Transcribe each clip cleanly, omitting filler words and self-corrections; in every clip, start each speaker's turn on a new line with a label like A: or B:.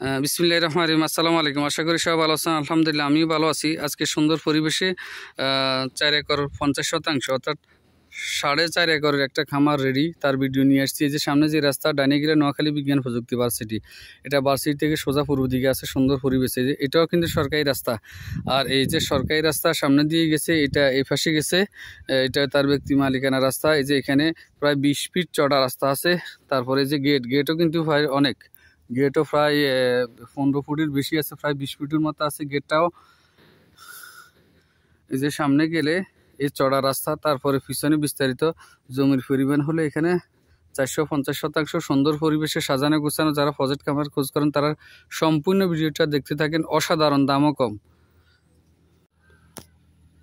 A: বিসমিল্লাহির রহমানির রহিম। আসসালামু আলাইকুম। আশা করি সবাই ভালো আছেন। আলহামদুলিল্লাহ আমিও ভালো আছি। আজকে সুন্দর পরিবেশে 4 একর 50% অর্থাৎ 4.5 একরের একটা খামার রেডি, তার ভিডিও নিয়ে আসছি। এই যে সামনে যে রাস্তা, ডাইনে গেলে নোয়াখালী বিজ্ঞান প্রযুক্তি ভার্সিটি, এটা ভার্সিটি থেকে সোজা পূর্ব দিকে আছে সুন্দর পরিবেশে। যে এটাও কিন্তু সরকারি রাস্তা, আর এই যে সরকারি রাস্তা সামনে দিয়ে গেছে, এটা এই পাশে গেছে, এটা তার ব্যক্তি মালিকানা রাস্তা। এই যে এখানে প্রায় 20 ফিট চড়া রাস্তা আছে। তারপরে যে গেটও কিন্তু অনেক, গেটও প্রায় 15 ফুটের বেশি আছে, প্রায় 20 ফিটের মতো আছে গেটটাও। এই যে সামনে গেলে এই চড়া রাস্তা, তারপরে পিছনে বিস্তারিত জমির পরিমাণ হলে এখানে 450% সুন্দর পরিবেশে সাজানো গোছানো। যারা প্রজেক্ট খামার খোঁজ করেন তারা সম্পূর্ণ ভিডিওটা দেখতে থাকেন, অসাধারণ, দামও কম।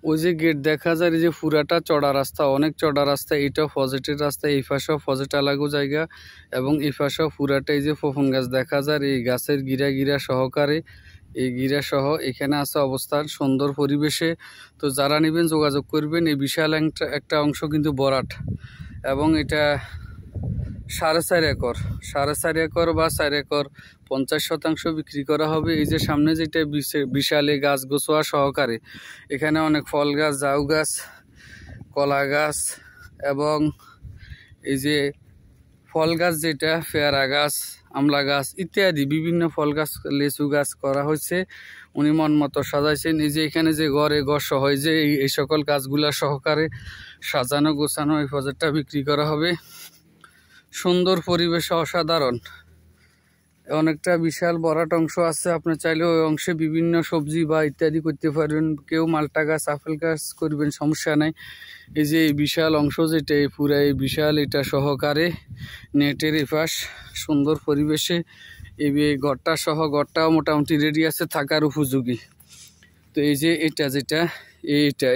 A: ওই যে গেট দেখা যায়, এই যে পুরাটা চড়া রাস্তা, অনেক চড়া রাস্তা। এটাও প্রজেক্টের রাস্তা, এই পাশেও প্রজেক্ট আলাগো জায়গা, এবং এই পাশেও পুরাটা এই যে ফফুন গাছ দেখা যায়, এই গাছের গিরা সহকারে, এই গিরা সহ এখানে আছে অবস্থান সুন্দর পরিবেশে। তো যারা নেবেন যোগাযোগ করবেন। এই বিশাল একটা অংশ কিন্তু বরাট, এবং এটা 4.5 একর, 4.5 একর বা 4 একর 50% বিক্রি করা হবে। এই যে সামনে যেটা বিশাল গাছ গোছোয়া সহকারে, এখানে অনেক ফল গাছ, জাউ গাছ, কলা গাছ, এবং এই যে ফল গাছ যেটা পেয়ারা গাছ, আমলা গাছ ইত্যাদি বিভিন্ন ফল গাছ, লেচু গাছ করা হয়েছে। উনি মন মতো সাজাইছেন। এই যে এখানে যে ঘর সহ যে এই সকল গাছগুলা সহকারে সাজানো গোছানো এই প্রজেক্টটা বিক্রি করা হবে। সুন্দর পরিবেশ, অসাধারণ, অনেকটা বিশাল বড়াট অংশ আছে। আপনি চাইলে ওই অংশে বিভিন্ন সবজি বা ইত্যাদি করতে পারবেন। কেউ মালটা গাছ, আপেল গাছ করবেন, সমস্যা নাই। এই যে এই বিশাল অংশ যেটা, এই পুরা এই বিশাল এটা সহকারে নেটের এপাশ সুন্দর পরিবেশে এই ঘরটা সহ, ঘরটাও মোটামুটি রেডি আছে, থাকার উপযোগী। তো এই যে এটা যেটা,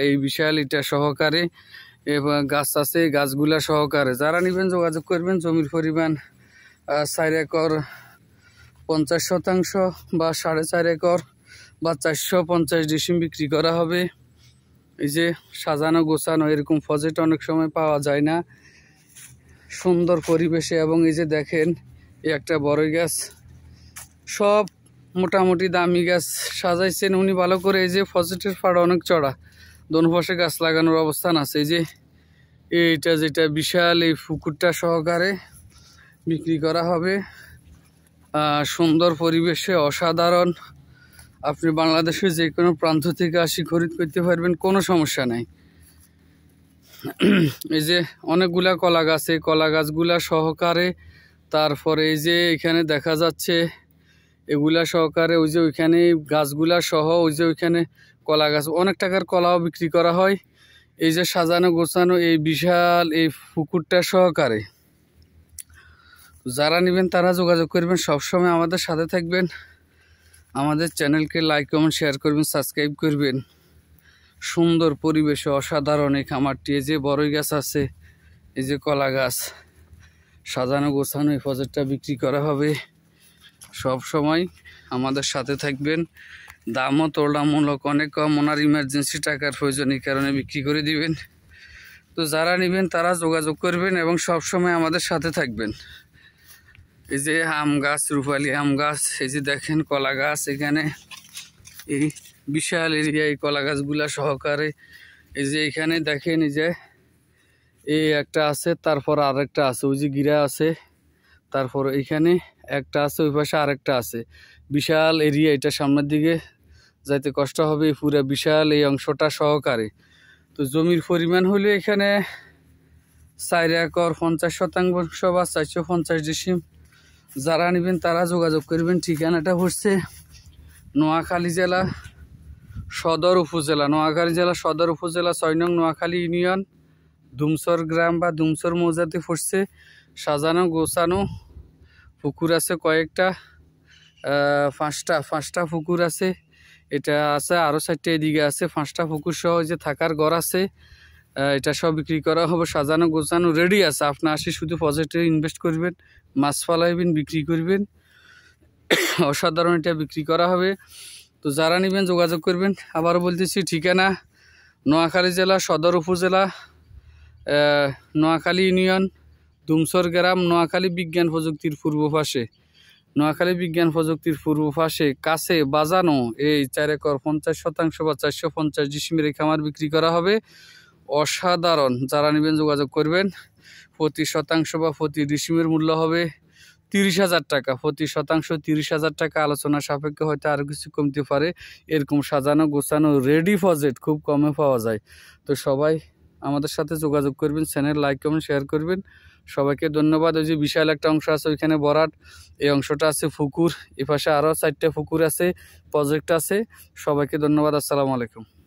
A: এই বিশাল এটা সহকারে এবং গাছ আছে, গাছগুলা সহকারে যারা নেবেন যোগাযোগ করবেন। জমির পরিমাণ 4 একর 50% বা 4.5 একর বা 450 ডিসিম বিক্রি করা হবে। এই যে সাজানো গোছানো এরকম প্রজেক্ট অনেক সময় পাওয়া যায় না, সুন্দর পরিবেশে। এবং এই যে দেখেন, এই একটা বড়ই গাছ, সব মোটামুটি দামি গাছ সাজাইছেন উনি ভালো করে। এই যে প্রজেক্টের ফাড়া অনেক চড়া, দোনো পাশে গাছ লাগানোর অবস্থান আছে। এই যে এইটা যেটা বিশাল, এই পুকুরটা সহকারে বিক্রি করা হবে। সুন্দর পরিবেশে, অসাধারণ। আপনি বাংলাদেশের যে কোনো প্রান্ত থেকে আসি খরিদ করতে পারবেন, কোনো সমস্যা নাই। এই যে অনেকগুলা কলা গাছ, এই কলা গাছগুলা সহকারে, তারপরে এই যে এখানে দেখা যাচ্ছে এগুলা সহকারে, ওই যে ওইখানে গাছগুলা সহ, ওই যে ওইখানে কলা গাছ, অনেক টাকার কলাও বিক্রি করা হয়। এই যে সাজানো গোছানো এই বিশাল এই পুকুরটা সহকারে যারা নেবেন তারা যোগাযোগ করবেন। সবসময় আমাদের সাথে থাকবেন, আমাদের চ্যানেলকে লাইক কমেন্ট শেয়ার করবেন, সাবস্ক্রাইব করবেন। সুন্দর পরিবেশে অসাধারণ এই খামারটি। এই যে বড়ই গাছ আছে, এই যে কলা গাছ, সাজানো গোছানো এই প্রজেক্টটা বিক্রি করা হবে। সব সময় আমাদের সাথে থাকবেন। দামও তুলনামূলক অনেক কম, ওনার ইমার্জেন্সি টাকার প্রয়োজন, এই কারণে বিক্রি করে দিবেন। তো যারা নেবেন তারা যোগাযোগ করবেন এবং সব সময় আমাদের সাথে থাকবেন। এই যে আম গাছ, রূপালি আম গাছ, এই যে দেখেন কলা গাছ, এখানে এই বিশাল এরিয়া এই কলা গাছগুলা সহকারে। এই যে এখানে দেখেন, এই যে এই একটা আছে, তারপর আরেকটা আছে, ওই যে গিরা আছে, তারপর এখানে একটা আছে, ওই পাশে আরেকটা আছে। বিশাল এরিয়া, এটা সামনের দিকে যাইতে কষ্ট হবে, পুরো বিশাল এই অংশটা সহকারে। তো জমির পরিমাণ হলে এখানে 4 একর 50% বা 450 ডিসিম। যারা নেবেন তারা যোগাযোগ করবেন। ঠিকানাটা হচ্ছে নোয়াখালী জেলা সদর উপজেলা, নোয়াখালী জেলা সদর উপজেলা 6 নং নোয়াখালী ইউনিয়ন, দুমসর গ্রাম বা দুমসর মৌজাতে পড়ছে। সাজানো গোছানো পুকুর আছে কয়েকটা, 5টা পুকুর আছে। এটা আছে আরও 4টা এদিকে আছে, 5টা পুকুর সহ যে থাকার ঘর আছে। এটা সব বিক্রি করা হবে, সাজানো গোছানো রেডি আছে। আপনি আসি শুধু প্রজেক্টে ইনভেস্ট করবেন, মাছ ফালাইবেন, বিক্রি করবেন। অসাধারণ এটা বিক্রি করা হবে। তো যারা নেবেন যোগাযোগ করবেন। আবারও বলতেছি, ঠিকানা নোয়াখালী জেলা সদর উপজেলা, নোয়াখালী ইউনিয়ন, দুমসর গ্রাম, নোয়াখালী বিজ্ঞান প্রযুক্তির পূর্ব পাশে। নোয়াখালী বিজ্ঞান প্রযুক্তির পূর্ব পাশে কাছে বাজানো এই 4 একর 50% বা 450 ডিসিমের খামার বিক্রি করা হবে। অসাধারণ, যারা নেবেন যোগাযোগ করবেন। প্রতি শতাংশ বা প্রতি ডিসিমের মূল্য হবে 30,000 টাকা, প্রতি শতাংশ 30,000 টাকা। আলোচনা সাপেক্ষে হয়তো আরও কিছু কমতে পারে। এরকম সাজানো গোছানো রেডি প্রজেক্ট খুব কমে পাওয়া যায়। তো সবাই আমাদের সাথে যোগাযোগ করবেন, চ্যানেল লাইক কমেন্ট শেয়ার করবেন। সবাইকে ধন্যবাদ। ওই যে বিশাল একটা অংশ আছে ওইখানে বরাট, এই অংশটা আছে পুকুর, এ পাশে আরও 4টা পুকুর আছে, প্রজেক্ট আছে। সবাইকে ধন্যবাদ। আসসালামু আলাইকুম।